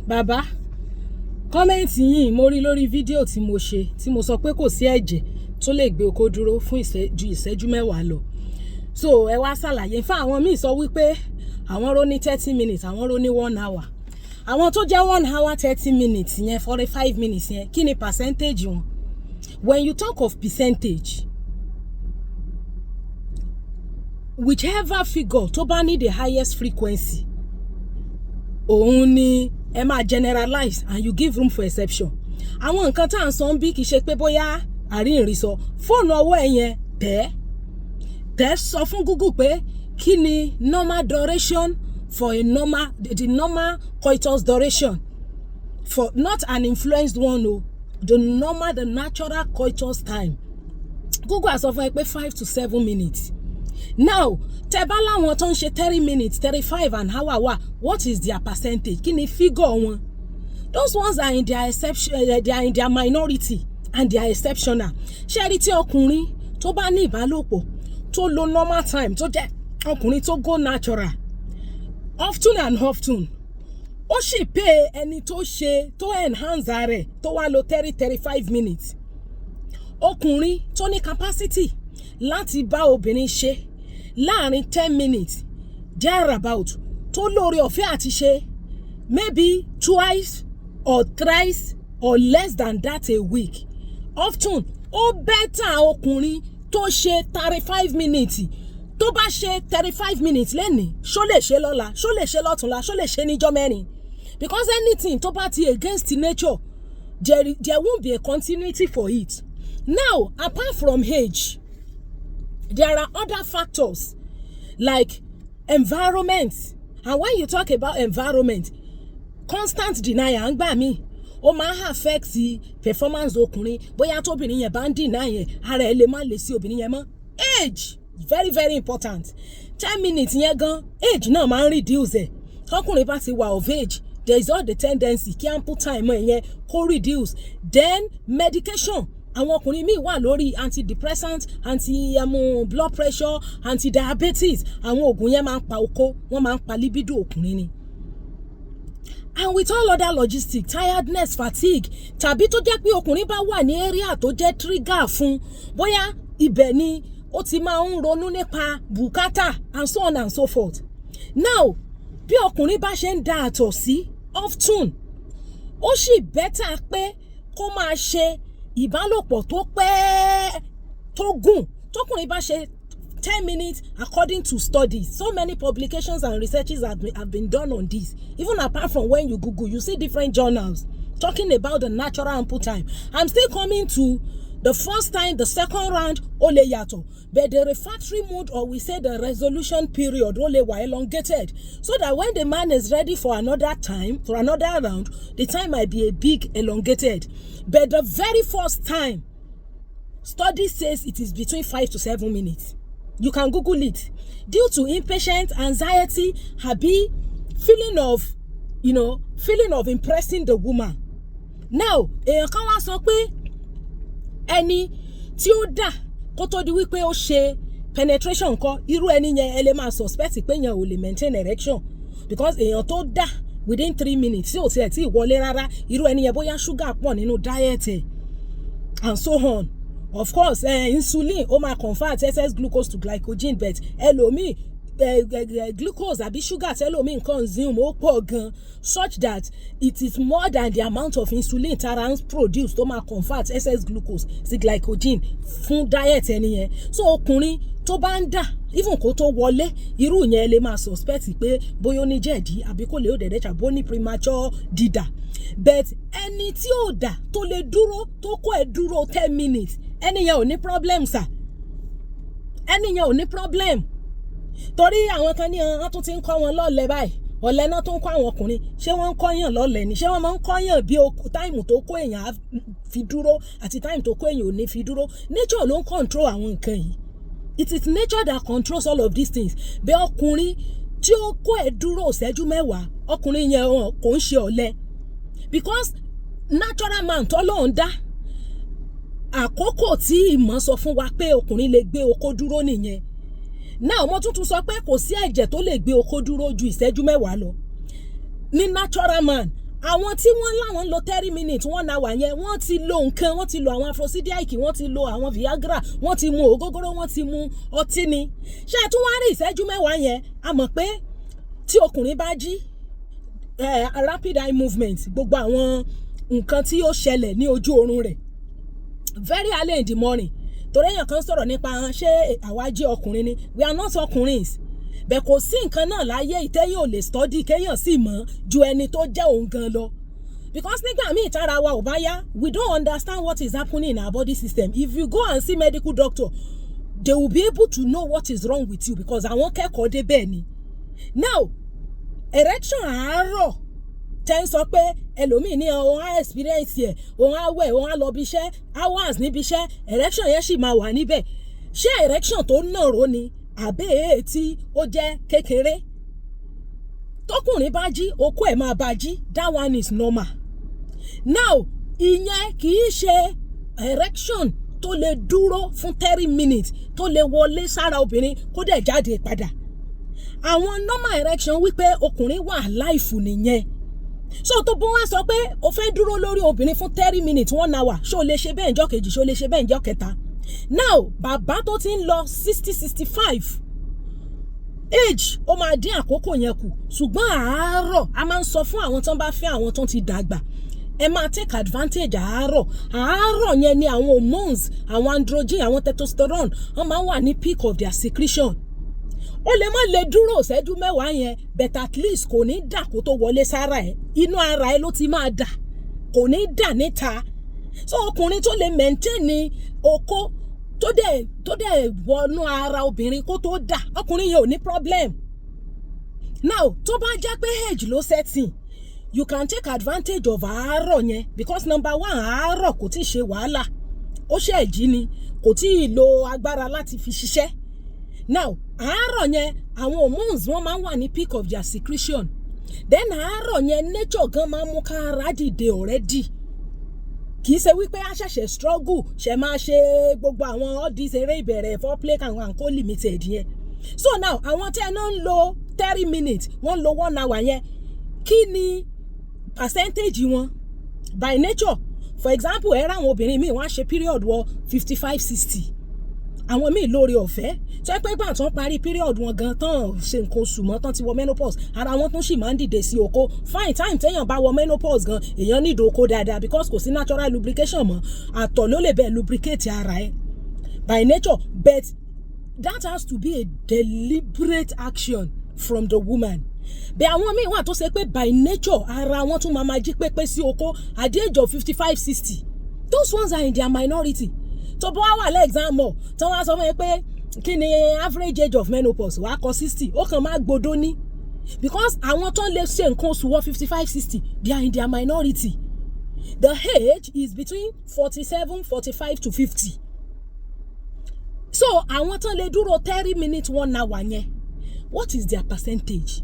Bàbá, kọ́mẹ́ǹtì yín mo rí lórí fídíò tí mo ṣe tí mo sọ pé kò sí ẹ̀jẹ̀ tó lè gbé okó dúró fún ìṣẹ́jú mẹ́wàá lọ. So ẹ wá ṣàlàyé fún àwọn míì sọ wípé àwọn rò ní 30 minutes, àwọn rò ní 1 hour. Àwọn tó jẹ́ 1 hour 30 minutes yẹn 45 minutes yẹn kí ni percentage wọn? When you talk of percentage, whichever figure tó bá ní the highest frequency, òun ni ẹ máa generalize and you give room for exception. Àwọn nǹkan tá à ń sọ ń bí kì í ṣe pé bóyá àríyìnrísọ fóònù ọwọ́ ẹ yẹn tẹ́ sọ fún Google pé kí ni normal duration for the normal coitus duration, for not an influenced one o, the natural coitus time. Google á sọ fún ẹ pé 5 to 7 minutes. Now tẹ́ bá láwọn tó ń ṣe 30 minutes 35 an hour wà, what is their percentage? Kí ni figure wọn? Those ones are in their exception, they are in their minority and they are exceptional. Ṣé rí tí ọkùnrin tó bá ní ìbálòpọ̀ tó lo normal time tó jẹ́ ọkùnrin tó go natural often and often, ó sì pay ẹni tó ṣe tó enhance rẹ̀ tó wá lo 30-35 minutes. Ọkùnrin tó ní capacity láti bá obìnrin ṣe láàrin 10 minutes thereabout tó lórí ọ̀fẹ́ àti ṣe maybe twice or thrice or less than that a week. Often ó better ọkùnrin tó ṣe 35 minutes tó bá ṣe 35 minutes lẹ́nìí ṣó lè ṣe lọ́la, ṣó lè ṣe lọ́tùnla, ṣó lè ṣe níjọ́ mẹ́rin. Because anything tó bá ti against nature, there won't be a continuity for it. Now, apart from age, there are other factors like environment. And when you talk about environment, constant denial ń gbà mí ó máa affect the performance ọkùnrin. Bóyá tóbìnrin yẹn bá ń deny yẹn ara ẹ̀ lè má lè sí obìnrin yẹn mọ́. Age very very important. 10 minutes yẹn gan age náà máa ń reduce ẹ̀. Tọkùnrin bá ti wà of age, there is all the tendency kí ample time yẹn kó reduce. Then medication. Àwọn ọkùnrin míì wà lórí antidepressant, blood pressure, anti-diabetes. Àwọn oògùn yẹn máa ń pa okó, wọ́n máa ń pa libido ọkùnrin ni. And with all other logistics, tiredness, fatigue, tàbí tó jẹ́ pé ọkùnrin bá wà ní area tó jẹ́ trigger fún, bóyá ibẹ̀ ni ó ti máa ń ronú nípa bùkátà and so on and so forth. Now, bí ọkùnrin bá ṣe ń da àtọ̀ sí often, ó sì better pé kó máa ṣe ìbálòpọ̀ tó pẹ́ tó gùn. Tókùnrin bá ṣe 10 minutes according to studies, so many publications and researches have been done on this. Even apart from when you Google, you see different journals talking about the natural ample time. I'm still coming to the first time, the second round, ó lè yàtọ̀. But the refractory mode, or we say the resolution period, ó lè wà elongated. So that when the man is ready for another time, for another round, the time might be a big elongated. But the very first time, study says it is between 5 to 7 minutes. You can Google it. Due to impatient, anxiety, happy, feeling of impressing the woman. Now, èèyàn kan wá sọ pé ẹni tí ó dà kó tó di wípé ó ṣe penetration kan, irú ẹni yẹn ẹ lè máa suspect pé yẹn ò lè maintain erection. Because èèyàn tó dà within 3 minutes tí ò tiẹ̀ tí ìwọlé rárá, irú ẹni yẹn bóyá sugar pọ̀ nínú diet ẹ̀ and so on. Of course, insulin ó máa convert excess glucose to glycogen, but ẹlòmíì glucose àbí sugar tẹ́lòmíì consume ó pọ̀ gan, such that it is more than the amount of insulin tara ń produce tó máa convert excess glucose sí glycogen fún diet ẹni yẹn. So ọkùnrin tó bá ń dà even kó tó wọlé, irú yẹn lè máa suspect pé bóyá ó ní jẹ̀dí àbí kò lè ó dẹ̀dẹ̀ tàbí ó ní premature dídà. But ẹni tí ó dà tó lè dúró tó kó ẹ̀ dúró 10 minutes, ẹni yẹn ò ní problem sir. Ẹni yẹn ò ní problem. Torí àwọn kan ní wọ́n tún ti ń kọ́ wọn lọ́lẹ̀ báyìí, ọ̀lẹ náà tó ń kọ́ àwọn ọkùnrin. Ṣé wọ́n ń kọ́yàn lọ́lẹ̀ ni? Ṣé wọ́n máa ń kọ́yàn bí táìmù tó kó èèyàn á fi dúró àti táìmù tó kó èèyàn ò ní fi dúró? Nature ló ń control àwọn nǹkan yìí. It is nature that controls all of these things. Bẹ́ẹ̀ ọkùnrin tí ó kó ẹ̀ dúró ìṣẹ́jú mẹ́wàá, ọkùnrin yẹn kò ń ṣe ọ̀lẹ. Because natural man tọ́lọ́run dá, àkókò tí ìmọ̀ sọ fún wa pé ọkùnrin lè gbé okó dúró nìyẹn. Now mo tún sọ pé kò sí ẹ̀jẹ̀ tó lè gbé okó dúró ju ìṣẹ́jú mẹ́wàá lọ. Ní natural man, àwọn tí wọ́n láwọn lo 30 minutes 1 hour yẹn wọ́n ti lo nǹkan, wọ́n ti lo àwọn aphrodisiac, wọ́n ti lo àwọn Viagra, wọ́n ti mu ògógóró, wọ́n ti mu ọtí ni. Ṣé ẹ tún wá rí ìṣẹ́jú mẹ́wàá yẹn? A mọ̀ pé tí ọkùnrin bá jí rapid eye movement, gbogbo àwọn nǹkan tí ó ṣẹlẹ̀ ní ojú oorun rẹ̀ very early in the morning. Torí èèyàn kan sọ̀rọ̀ nípa ṣé àwa jẹ́ ọkùnrin ni, we are not ọkùnrin. Bẹ́ẹ̀ kò sí nǹkan náà láyé ìtẹ́yìn ò lè study kéèyàn sì mọ̀ ju ẹni tó jẹ́ òun gan lọ. Because nígbà míì tára wa ò bá yá, we don't understand what is happening in our body system. If you go and see medical doctor, they will be able to know what is wrong with you because àwọn kẹ́kọ̀ọ́ dé bẹ́ẹ̀ ni. Now, erection àárọ̀ tẹ́ ń sọ pé ẹlòmíì ní òun á experience ẹ̀, òun á wẹ̀, òun á lọ bí iṣẹ́, hours níbi iṣẹ́, erection yẹn sì máa wà níbẹ̀. Ṣé erection tó nàró ni àbẹ́ èyí tí ó jẹ́ kékeré? Tọkùnrin bá jí, okó ẹ̀ máa bá jí, that one is normal. Now, ìyẹn kì í ṣe erection tó lè dúró fún 30 minutes tó lè wọlé sára obìnrin kó dẹ̀ jáde padà. Àwọn normal erection wípé ọkùnrin wà láìfù nìyẹn. So tó bó wá sọ pé o fẹ́ dúró lórí obìnrin fún 30 minutes 1 hour, ṣó lè ṣe bẹ́ẹ̀ ńjọ́ kejì, ṣó lè ṣe bẹ́ẹ̀ ńjọ́ kẹta. Now, bàbá tó ti ń lọ 60-65 age ó máa dín àkókò yẹn kù, ṣùgbọ́n àárọ̀ a máa ń sọ fún àwọn tó ń bá fẹ́ àwọn tó ti dàgbà, ẹ máa take advantage àárọ̀ yẹn ni àwọn hormones, àwọn androgen, àwọn testosterone wọ́n máa ń wà ní peak of their secretion. Ó lè má lè dúró ìṣẹ́jú mẹ́wàá yẹn, but at least kò ní dà kó tó wọlé sára ẹ̀, inú ara ẹ̀ ló ti máa dà, kò ní dà níta. So ọkùnrin tó lè maintain okó tó dẹ̀ wọnú ara obìnrin kó tó dà, ọkùnrin yẹn ò ní problem. Now, tó bá jẹ́ pé age ló setting, you can take advantage of àárọ̀ yẹn because number one, àárọ̀ kò tí ì ṣe wàhálà, ó ṣe ẹ̀jí ni, kò tí ì lo agbára láti fi ṣiṣẹ́. Now, àárọ̀ yẹn àwọn hormones wọ́n máa ń wà ní peak of their secretion. Then àárọ̀ yẹn nature gan máa ń mú ká ara dìde already. Kì í ṣe wípé a ṣẹ̀ṣẹ̀ struggle ṣe máa ṣe gbogbo àwọn all this eré ìbẹ̀rẹ̀ foreplay and co limited yẹn. So now, àwọn tí ẹ náà ń lo 30 minutes, wọ́n lo 1 hour yẹn, kí ni percentage wọn? By nature, for example, ẹ ráwọn obìnrin míì wọ́n á ṣe period wọ 55-60. Àwọn míì lórí ọ̀fẹ́ tó ẹ pé gbà tán parí period wọn gan tán ṣe nǹkan oṣù mọ́ tán ti wọ menopause, ara wọn tún sì máa ń dìde sí okó. Fine, time téèyàn bá wọ menopause gan èèyàn need okó dáadáa because kò sí natural lubrication mọ́, àtọ̀ ló lè bẹ́ẹ̀ lubricate ara ẹ̀ by nature, but that has to be a deliberate action from the woman. Bẹ́ẹ̀ àwọn míì wà tó ṣe pé by nature ara wọn tún máa jí pépé sí okó at the age of 55-60. Those ones are in their minority. Tó bọ́ wà lẹ́ẹ̀xam mọ̀ tí wọ́n á sọ fún mi pé kí ni average age of menopause, wàá kọ 60, ó kàn máa gbódó ní because àwọn tó ń lè ṣe nǹkan oṣù wọ 55-60 they are in their minority. The age is between 47-45 to 50. So àwọn tó ń lè dúró 30 minutes 1 hour yẹn, what is their percentage?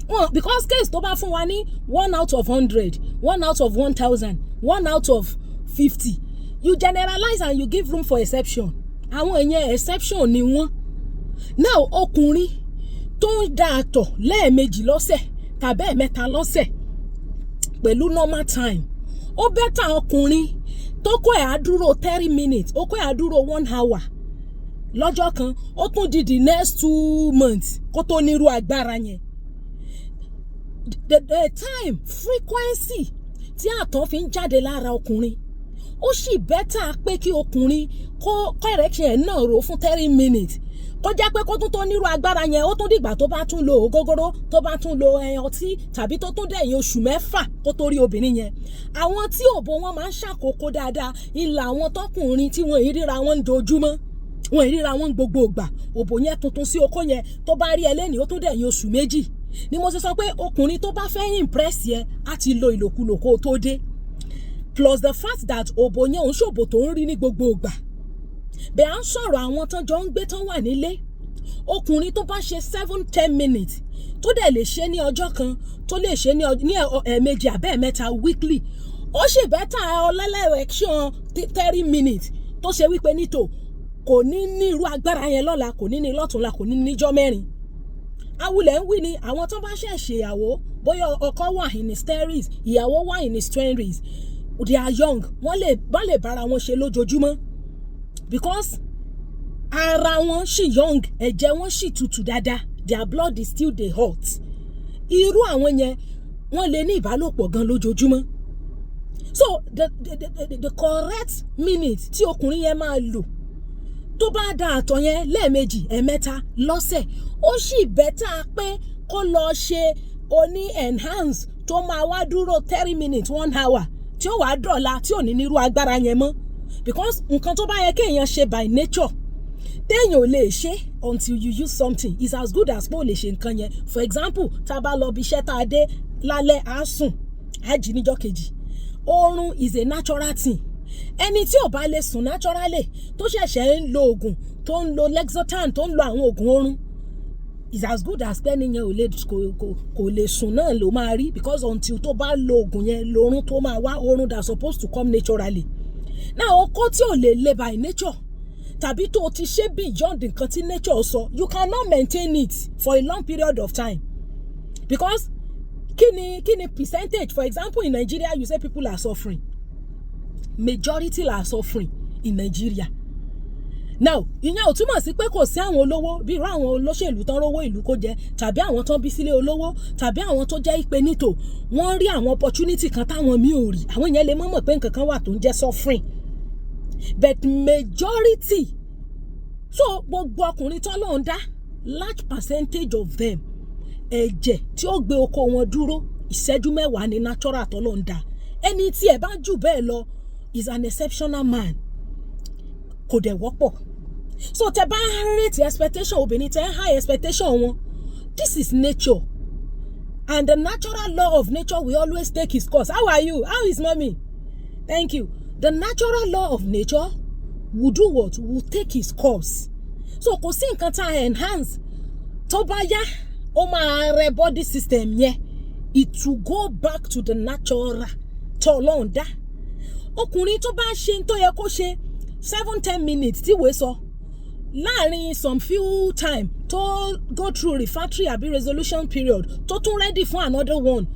Well, because case tó bá fún wa ní 1 out of 100, 1 out of 1000, 1 out of 50, you generalize and you give room for exception. Àwọn èèyàn exception ni wọ́n. Now, ọkùnrin tó ń da àtọ̀ lẹ́ẹ̀mejì lọ́sẹ̀ tàbí ẹ̀mẹ́ta lọ́sẹ̀ pẹ̀lú normal time, ó bẹ́tà ọkùnrin tó kó ẹ̀ á dúró 30 minutes, ó kó ẹ̀ á dúró 1 hour lọ́jọ́ kan, ó tún di the next 2 months kó tó nírú agbára yẹn. The time frequency tí àtọ̀ fi ń jáde lára ọkùnrin, ó sì bẹ́tà pé kí ọkùnrin kó erection ẹ̀ náà rò fún 30 minutes kó jẹ́ pé kó tún tó nírú agbára yẹn, ó tún dìgbà tó bá tún lo ògógóró, tó bá tún lo ọtí tàbí tó tún dẹ̀yìn oṣù 6 kó tó rí obìnrin yẹn. Àwọn tí òbò wọn máa ń ṣàkókò dáadáa ìlà àwọn tọkùnrin tí wọn ìríra wọn ń dojúmọ́, wọn ìríra wọn gbogbo ìgbà, òbò yẹn tuntun sí okó yẹn tó bá rí ẹlẹ́ni ó tún dẹ̀yìn oṣù 2 ni mo ṣe sọ pé ọkùnrin tó bá fẹ́ impress yẹn á ti lo ìlòkulò kó tó dé. Plus the fact that òbò yẹn òun ṣòbò tó ń rí ní gbogbo ìgbà. Bẹ́ẹ̀ à ń sọ̀rọ̀ àwọn tán jọ ń gbé tán wà nílé. Ọkùnrin tó bá ṣe 7-10 minutes tó dẹ̀ lè ṣe ní ọjọ́ kan, tó lè ṣe ní ẹ̀ẹ̀mejì àbẹ́ẹ̀mẹ́ta weekly, ó sì bẹ́tà ọlẹ́lẹ́rẹ̀ẹ́ṣàn 30 minutes tó ṣe wípé nítò kò ní ní irú agbára yẹn lọ́la, kò ní ní lọ́tùnla, kò ní ní níjọ́ mẹ́rin. Awulẹ̀ ń wí ni àwọn tó bá ṣẹ̀ ṣèyàwó bóyá ọkọ wà in his 30s ìyàwó wà in his 20s they are young wọ́n lè bára wọn ṣe lójoojúmọ́ because ara wọn ṣì young ẹ̀jẹ̀ wọn ṣì tutù dáadáa their blood is still dey hot irú àwọn yẹn wọ́n lè ní ìbálòpọ̀ gan lójoojúmọ́ so the correct minute tí ọkùnrin yẹn máa lò tó bá da àtọ̀ yẹn lẹ́ẹ̀mejì ẹ̀mẹ́ta lọ́sẹ̀ ó sì bẹ́tà pé kó lọ ṣe oní enhance tó máa wá dúró 30 minutes 1 hour tí ó wàá dọ̀la tí ò ní nírú agbára yẹn mọ́ because nǹkan tó bá yẹ kéèyàn ṣe by nature téèyàn ò lè ṣe until you use something is as good as pé ò lè ṣe nǹkan yẹn for example tá a bá lọ bí iṣẹ́ tá a dé lálẹ́ á sùn á jí níjọ́ kejì oorun is a natural thing ẹni tí ò bá lè sùn naturally tó ṣẹ̀ṣẹ̀ ń lo oògùn tó ń lo Lexotan tó ń lo àwọn oògùn oorun is as good as pé ẹni yẹn kò lè sùn náà ló máa rí because until tó bá lo oògùn yẹn lórun tó máa wá oorun that supposed to come naturally now okó tí ò lè le by nature tàbí tó ti ṣe beyond nǹkan tí nature sọ you cannot maintain it for a long period of time because kí ni percentage for example in Nigeria you say people are suffering majority are suffering in Nigeria now ìyẹn ò túmọ̀ sí pé kò sí àwọn olówó bí irú àwọn olóṣèlú tán rówó ìlú kó jẹ tàbí àwọn tán bí sílé olówó tàbí àwọn tó jẹ́ ìpè nítò wọ́n rí àwọn opportunity kan táwọn míì ò rí àwọn yẹn lè mọ̀ pé nǹkan kan wà tó ń jẹ́ suffering but majority so gbogbo ọkùnrin tán ló ń dá large percentage of them ẹ̀jẹ̀ tí ó gbé oko wọn dúró ìṣẹ́jú mẹ́wàá ní natural tó ló ń dá ẹni tí ẹ̀ bá jù bẹ́ẹ̀ lọ is an exceptional man kò dẹ̀ wọ́pọ̀ so tẹ bá rate expectation obìnrin tẹ high expectation wọn this is nature and the natural law of nature will always take its course. How are you? How is mommy? Thank you. The natural law of nature will do what? Will take its course. So kò sí nǹkan tá enhance tó bá yá ó máa rẹ body system yẹn it will go back to the natural tó Ọlọ́run dá ọkùnrin tó bá ṣe tó yẹ kó ṣe 7-10 minutes tí wèé sọ láàrin some few time tó go through refractory àbí resolution period tó tún ready for another one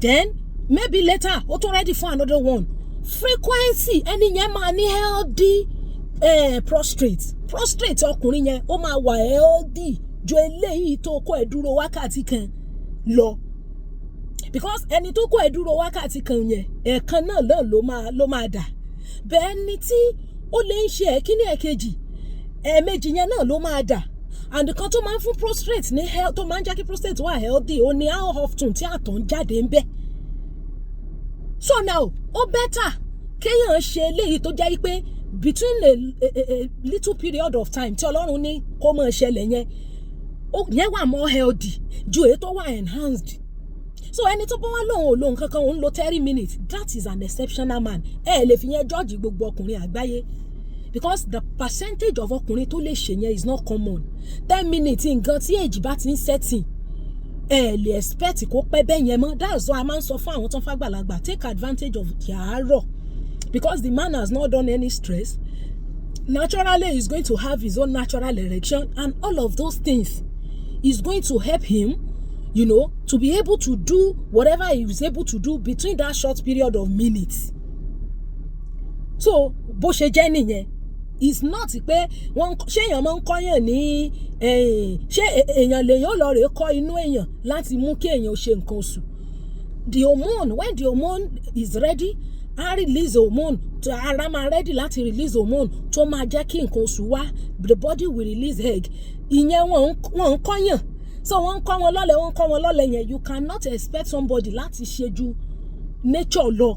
then maybe later ó tún ready for another one frequency ẹni yẹn máa ní healthy prostrate ọkùnrin yẹn ó máa wà healthy ju eléyìí tó kó ẹ̀ dúró wákàtí kan lọ because ẹni tó kó ẹ̀ dúró wákàtí kan yẹn ẹ̀ẹ̀kan náà ló máa dà bẹ́ẹ̀ ni tí ó lè ń ṣe ẹ̀kíní ẹ̀kejì ẹ̀ẹ̀mejì yẹn náà ló máa dà and nǹkan tó máa ń fún prostate ní health tó máa ń jẹ́ kí prostate wà healthy ó ní how often tí àtọ̀ ń jáde ń bẹ̀ so now ó better kéèyàn ṣe eléyìí tó jẹ́ pé between a little period of time tí Ọlọ́run ní kó máa ṣẹlẹ̀ yẹn wà more healthy ju èyí tó wà enhanced so ẹni tó bá wá lóhun kankan òun lo 30 minutes that is an exceptional man lè fi yẹn judge gbogbo ọkùnrin àgbáyé because the percentage of ọkùnrin tó lè ṣe yẹn is not common 10 minutes nǹkan tí èjì bá ti ń setting lè expect kó pẹ́ bẹ́ẹ̀ yẹn mọ́ that's why a máa ń sọ fún àwọn tó ń fàgbàlagbà take advantage of yàárọ̀ because the man has not done any stress naturally he's going to have his own natural erection and all of those things is going to help him to be able to do whatever he was able to do between that short period of minutes so bó ṣe jẹ́ nìyẹn is not pé ṣé èèyàn máa ń kọ́yàn ní ṣé èèyàn lèèyàn lọ rèé kọ́ inú èèyàn láti mú kí èèyàn ṣe nǹkan oṣù the hormone when the hormone is ready a release hormone tó ara máa ready láti release hormone tó máa jẹ́ kí nǹkan oṣù wá the body will release egg ìyẹn wọ́n ń kọ́yàn so wọ́n ń kọ́ wọn lọ́lẹ̀ yẹn you cannot expect somebody láti ṣe ju nature lọ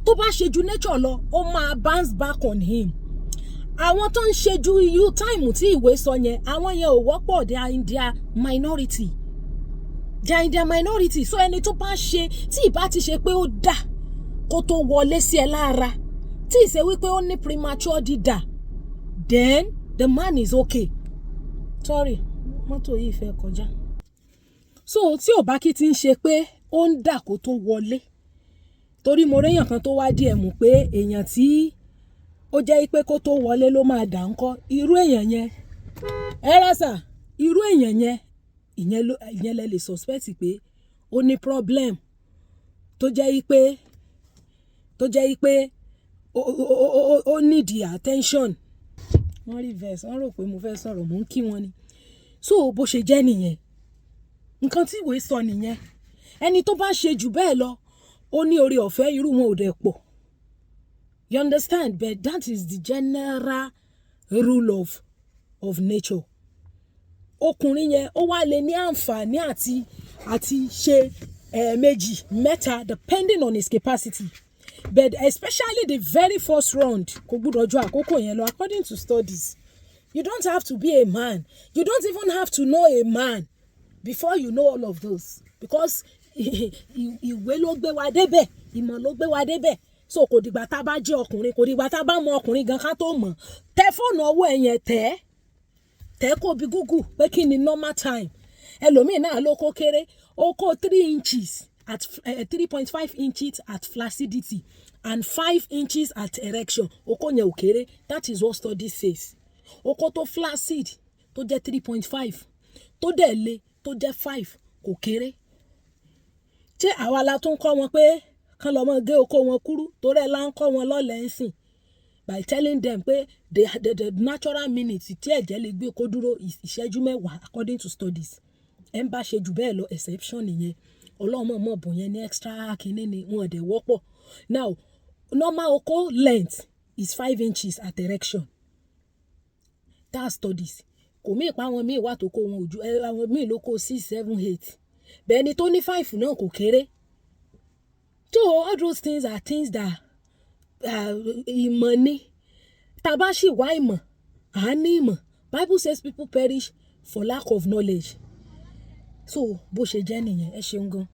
tó bá ṣe ju nature lọ ó máa bounce back on him àwọn tó ń ṣe ju iye time tí ìwé sọ yẹn àwọn yẹn ò wọ́pọ̀ they are in their minority so ẹni tó bá ṣe tí ìbá ti ṣe pé ó dà kó tó wọlé sí ẹ lára tí ìṣe wípé ó ní premature dídà then the man is okay sorry mọ́tò yìí fẹ́ kọjá so tí ò bá kí ti ń ṣe pé ó ń dà kó tó wọlé torí mo réyàn kan tó wá díẹ̀ mú pé èèyàn tí ó jẹ́ pé kó tó wọlé ló máa dà ńkọ́ irú èèyàn yẹn irú èèyàn yẹn ìyẹn lẹ lè suspect pé ó ní problem tó jẹ́ pé ó need attention. wọ́n reverse wọ́n rò pé mo fẹ́ sọ̀rọ̀ mò ń kí wọn ni. so bó ṣe jẹ́ nìyẹn nǹkan tí ìwé sọ nìyẹn ẹni tó bá ṣe jù bẹ́ẹ̀ lọ ó ní oore ọ̀fẹ́ irú wọn ò dẹ̀ pọ̀. You understand? But that is the general rule of nature. Ọkùnrin yẹn ó wá lè ní àǹfààní àti ṣe méjì mẹ́ta depending on his capacity. But especially the very first round kò gbúdọ̀ ju àkókò yẹn lọ according to studies. You don't have to be a man. You don't even have to know a man before you know all of those. Because ìwé ló gbé wa débẹ̀, ìmọ̀ ló gbé wa débẹ̀. So kò dìgbà tá a bá jẹ́ ọkùnrin, kò dìgbà tá a bá mọ ọkùnrin gan ká tó mọ̀. Tẹ fóònù ọwọ́ ẹ̀ yẹn tẹ́ kó bí Google pé kí ni normal time. Ẹlòmíì náà ló kó kéré, ó kó 3 inches at 3.5 inches at flaccidity and 5 inches at erection. Ó kó yẹn ò kéré. That is what study says. Ó kó tó flaccid tó jẹ́ 3.5 tó dẹ̀ le tó jẹ́ 5 kò kéré. Ṣé àwa la tún kọ́ wọn pé kán lọ mọ gé oko wọn kúrú torí ẹ̀ la ń kọ́ wọn lọ́lẹ̀ ń sìn by telling them pé the natural minute tí ẹ̀jẹ̀ lè gbé kó dúró ìṣẹ́jú mẹ́wàá according to studies. Ẹ ń bá ṣe jù bẹ́ẹ̀ lọ exception nìyẹn. Ọlọ́run mọ̀ bùn yẹn ní extra kìíní ni wọn dẹ̀ wọ́pọ̀. Now normal oko length is 5 inches at erection. That's studies. Kò mí ìpa àwọn míì wà tó kó wọn ojú àwọn míì ló kó 6, 7, 8. Bẹ́ẹ̀ ni tó ní 5 náà kò kéré. So all those things are things that ìmọ̀ ni. Tá bá sì wá ìmọ̀, à ní ìmọ̀. Bible says people perish for lack of knowledge. So bó ṣe jẹ́ nìyẹn ẹ ṣeun gan.